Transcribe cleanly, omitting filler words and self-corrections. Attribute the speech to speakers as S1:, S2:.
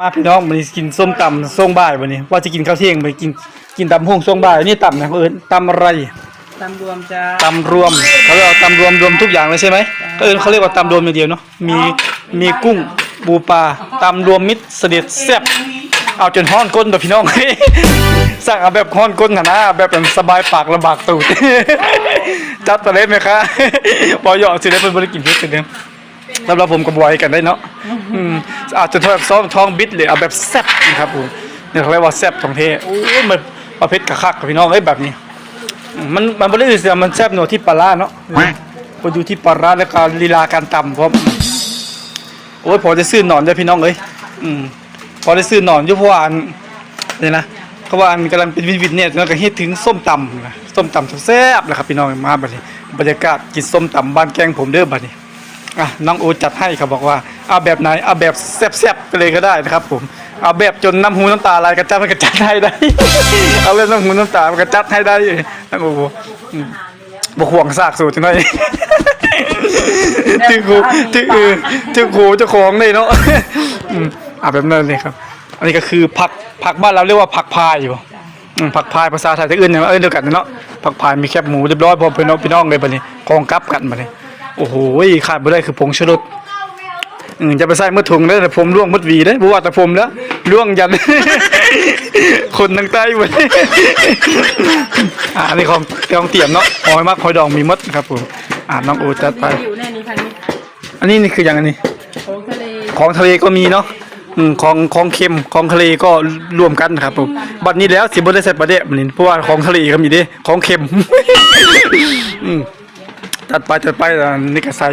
S1: มาพี่น้องมากินส้มตำส่งบ่ายวันนี้ว่าจะกินข้าวเที่ยงไปกินตำห้องส่งบ่ายนี่ตำนะเอิญตำอะไร
S2: ตำรวมจ้า
S1: ตำรวมเขาเรียกว่าตำรวมทุกอย่างเลยใช่ไหมก็เอิญเขาเรียกว่าตำรวมอย่างเดียวเนาะมีกุ้งปูปลาตำรวมมิตรเสด็จแซ่บเอาจนห้อนก้นตัวพี่น้อง สั่งเอาแบบห้อนก้นนะแบบสบายปากลำบากตูด จัดตัวเล็กไหมคะ บอยสิได้เป็นบริกินเพื่อนเดิมแล้วเราผมกับบอยกันได้เนาะอาจจะแบบท้องบิดเลยเอาแบบแซ่บนะครับผมเนี่ยเขาเรียกว่าแซ่บของเทโอ้ยมันประเภทกระคักกับพี่น้องเอ้ยแบบนี้มันไม่ได้เสียมันแซ่บหนวที่ปลาร้าเนาะพอดูที่ปลาร้าแล้วก็ลีลาการตำเพราะโอ้ยพอจะซื้อหนอนได้พี่น้องเอ้ยพอได้ซื้อหนอนอยู่เพราะว่าเนี่ยนะเขาว่าอันกำลังเป็นวินเนี่ยแล้วก็เฮ็ดถึงส้มตำแซ่บนะครับพี่น้องมาบัดนี้บรรยากาศกินส้มตำบ้านแกงผมเด้อบัดนี้น้องโอจัดให้เขาบอกว่าเอาแบบไหนเอาแบบแซ่บๆก็เลยก็ได้นะครับผมเอาแบบจนน้ำหูน้ำตาไหลกระจัดมันกระจัดให้ได้ เอาแบบน้ำหูน้ำตามันกระจัดให้ได้น้องโอบห่วงซากสูตรจังเลย ถึงครูเจ้าของเลยเนาะ แบบนั้นเลยครับอันนี้ก็คือผักบ้านเราเรียกว่าผักพายอยู่ผักพายภาษาไทยที่อื่นเนี่ยเดียวกันเนาะผักพายมีแคบหมูเรียบร้อยพอพี่น้องเลยบัดนี้กองกับกันบัดนี้โอ้โหขาดไม่ได้คือผงชูรสจะไปใส่มือถุงได้แต่ผมล่วงมืดวีได้บัวแต่ผมแล้วล่วงยัน คนทางใต้หมด อันนี้ของเตรียมเนาะหอยมักหอยดองมีมดครับผมน้องโอจัดไป
S2: อยู่แน่นี้พันนี้
S1: อันนี้นี่คืออย่างอันนี้
S2: ของทะเล
S1: ของทะเลก็มีเนาะของเค็มของทะเลก็รวมกันครับผมบัดนี้แล้วสิบ่ได้ใส่ปลาเดะมันนี่เพราะว่าของทะเลก็มีเด้ของเค็ม จัดไปนี่ก็ใส่